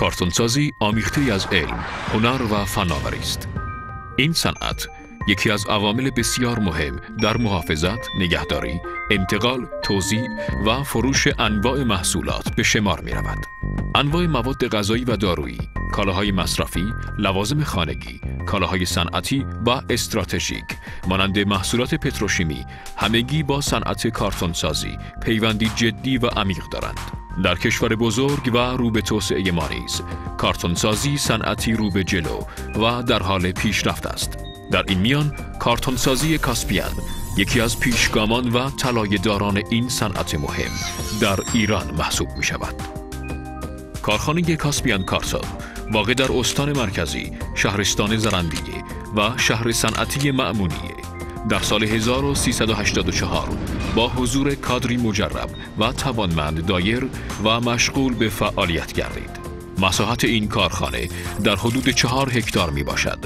کارتونسازی آمیخته از علم، هنر و فناوری است. این صنعت یکی از عوامل بسیار مهم در محافظت، نگهداری، انتقال، توزیع و فروش انواع محصولات به شمار می رود. انواع مواد غذایی و دارویی، کالاهای مصرفی، لوازم خانگی، کالاهای صنعتی و استراتژیک مانند محصولات پتروشیمی همگی با صنعت کارتونسازی پیوندی جدی و عمیق دارند. در کشور بزرگ و رو به توسعه ما نیز کارتونسازی صنعتی رو به جلو و در حال پیشرفت است. در این میان کارتونسازی کاسپیان یکی از پیشگامان و طلایه‌داران این صنعت مهم در ایران محسوب می شود. کارخانه کاسپیان کارتون واقع در استان مرکزی شهرستان زرندیه و شهر صنعتی مأمونیه در سال 1384 با حضور کادری مجرب و توانمند دایر و مشغول به فعالیت گردید. مساحت این کارخانه در حدود 4 هکتار می باشد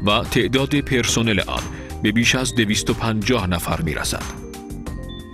و تعداد پرسنل آن به بیش از 250 نفر می رسد.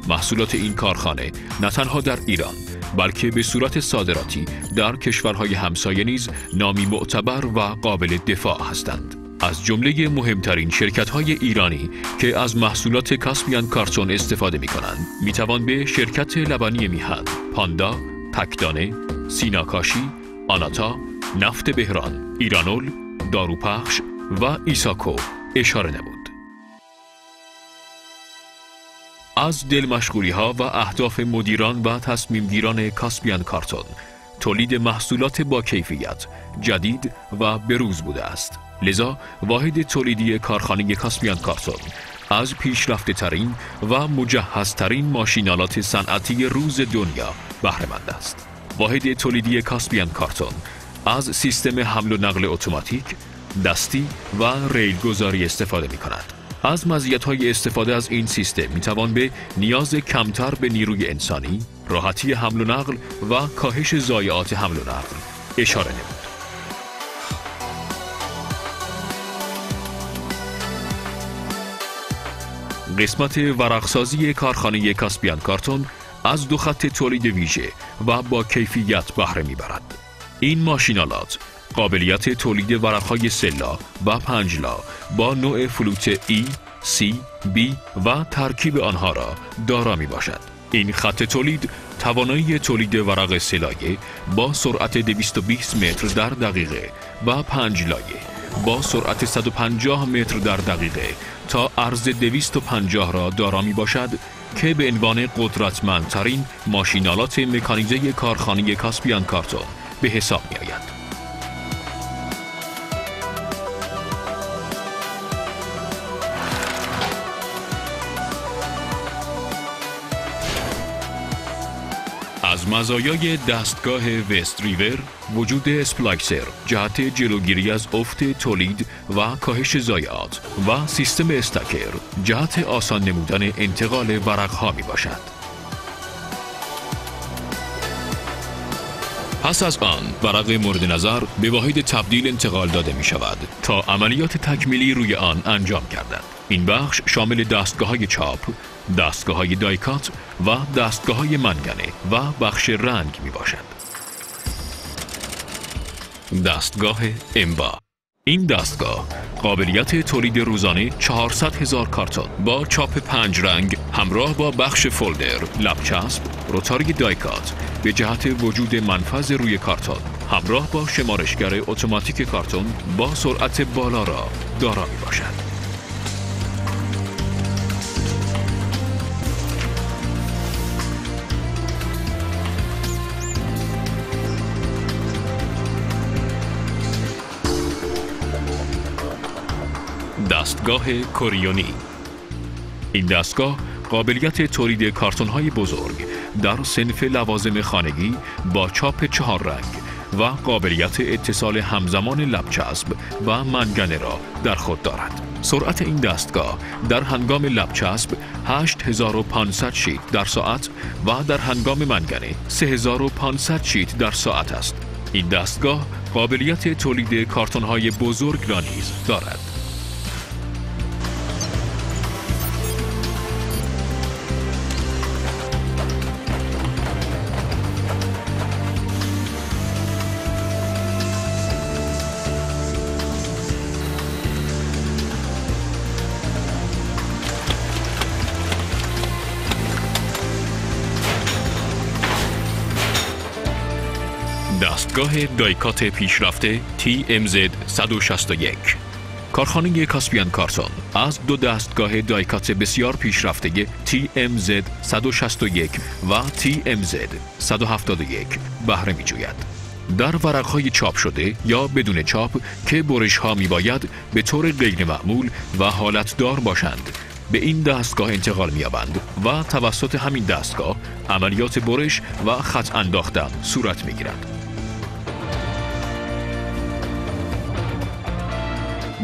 محصولات این کارخانه نه تنها در ایران بلکه به صورت صادراتی در کشورهای همسایه نیز نامی معتبر و قابل دفاع هستند. از جمله مهمترین شرکت‌های ایرانی که از محصولات کاسپیان کارتون استفاده می‌کنند می‌توان به شرکت لبنی میهن، پاندا، تکدانه، سیناکاشی، آناتا، نفت بهران، ایرانول، داروپخش و ایساکو اشاره نمود. از دلمشغولی‌ها و اهداف مدیران و تصمیمگیران کاسپیان کارتون تولید محصولات با کیفیت، جدید و بروز بوده است. لذا واحد تولیدی کارخانه کاسپیان کارتون از پیشرفته ترین و مجهز ترین ماشینالات صنعتی روز دنیا بهره مند است. واحد تولیدی کاسپیان کارتون از سیستم حمل و نقل اتوماتیک، دستی و ریل گذاری استفاده می کند. از مزیت‌های استفاده از این سیستم می‌توان به نیاز کمتر به نیروی انسانی، راحتی حمل و نقل و کاهش ضایعات حمل و نقل اشاره نمود. قسمت ورقسازی کارخانه کاسپیان کارتون از 2 خط تولید ویژه و با کیفیت بهره می‌برد. این ماشینالات قابلیت تولید ورق‌های سلا و 5 لا با نوع فلوت E، C، B و ترکیب آنها را دارا می باشد. این خط تولید توانایی تولید ورق سلایه با سرعت 220 متر در دقیقه و 5 لایه با سرعت 150 متر در دقیقه تا عرض 250 را دارا می باشد که به عنوان قدرتمندترین ماشینالات مکانیزه کارخانه کاسپیان کارتون به حساب می آید. از مزایای دستگاه وست ریور وجود اسپلایسر جهت جلوگیری از افت تولید و کاهش ضایعات و سیستم استکر جهت آسان نمودن انتقال ورق‌ها می باشد. پس از آن ورق مورد نظر به واحد تبدیل انتقال داده می شود تا عملیات تکمیلی روی آن انجام گردد. این بخش شامل دستگاه‌های چاپ، دستگاه‌های دایکات و دستگاه‌های منگنه و بخش رنگ می باشد. دستگاه امبا. این دستگاه قابلیت تولید روزانه 400,000 کارتون با چاپ 5 رنگ همراه با بخش فولدر، لبچسب، روتاری دایکات به جهت وجود منفذ روی کارتون همراه با شمارشگر اتوماتیک کارتون با سرعت بالا را دارا می باشد. دستگاه کوریونی. این دستگاه قابلیت تولید کارتون‌های بزرگ در صنف لوازم خانگی با چاپ 4 رنگ و قابلیت اتصال همزمان لبچسب و منگنه را در خود دارد. سرعت این دستگاه در هنگام لبچسب 8500 شیت در ساعت و در هنگام منگنه 3500 شیت در ساعت است. این دستگاه قابلیت تولید کارتون‌های بزرگ را نیز دارد. دستگاه دایکات پیشرفته TMZ 161. کارخانه کاسپیان کارتون از دو دستگاه دایکات بسیار پیشرفته TMZ 161 و TMZ 171 بهره می‌جوید. در ورق‌های چاپ شده یا بدون چاپ که برش‌ها می‌باید به طور غیرمعمول و حالتدار باشند، به این دستگاه انتقال می‌یابند و توسط همین دستگاه عملیات برش و خط انداختن صورت می‌گیرد.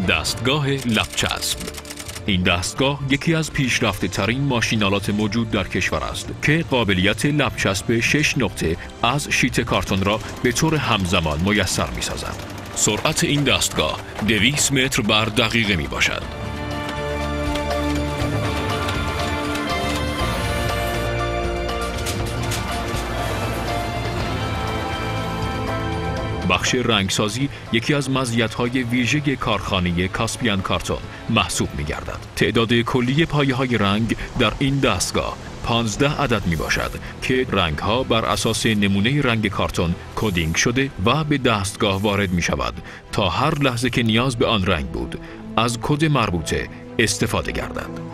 دستگاه لبچسب. این دستگاه یکی از پیشرفته ترین ماشین‌آلات موجود در کشور است که قابلیت لبچسب 6 نقطه از شیت کارتون را به طور همزمان میسر می‌سازد. سرعت این دستگاه 200 متر بر دقیقه میباشد. بخش رنگسازی یکی از مزیت‌های ویژه کارخانه کاسپیان کارتون محسوب می‌گردد. تعداد کلی پایه‌های رنگ در این دستگاه 15 عدد میباشد که رنگ‌ها بر اساس نمونه رنگ کارتون کدینگ شده و به دستگاه وارد می‌شود تا هر لحظه که نیاز به آن رنگ بود از کد مربوطه استفاده گردد.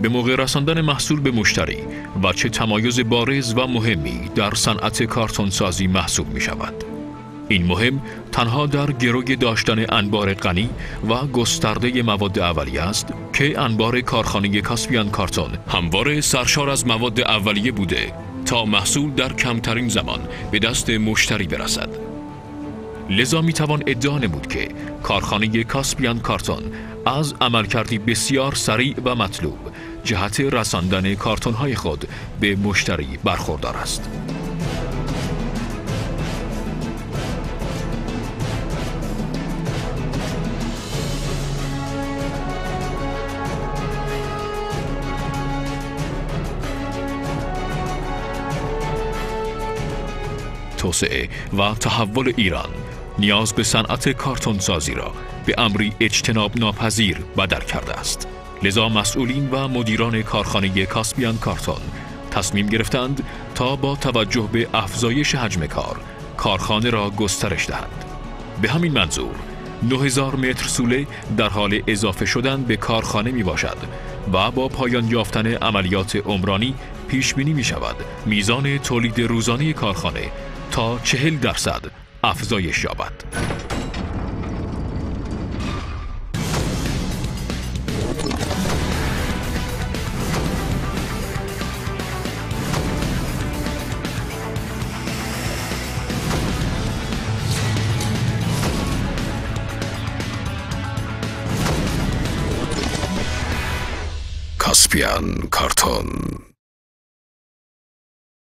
به موقع رساندن محصول به مشتری و چه تمایز بارز و مهمی در صنعت کارتون سازی محسوب می شود. این مهم تنها در گروی داشتن انبار غنی و گسترده مواد اولیه است که انبار کارخانه کاسپیان کارتون همواره سرشار از مواد اولیه بوده تا محصول در کمترین زمان به دست مشتری برسد. لذا می توان ادعا نمود که کارخانه کاسپیان کارتون از عملکردی بسیار سریع و مطلوب جهت رساندن کارتون‌های خود به مشتری برخوردار است. توسعه و تحول ایران نیاز به صنعت کارتون سازی را به امری اجتناب ناپذیر بدل کرده است. لذا مسئولین و مدیران کارخانه کاسپیان کارتون تصمیم گرفتند تا با توجه به افزایش حجم کارخانه را گسترش دهند. به همین منظور 9000 متر سوله در حال اضافه شدن به کارخانه می باشد و با پایان یافتن عملیات عمرانی پیش بینی می شود میزان تولید روزانه کارخانه تا 40% افزایش یابد. کاسپیان کارتون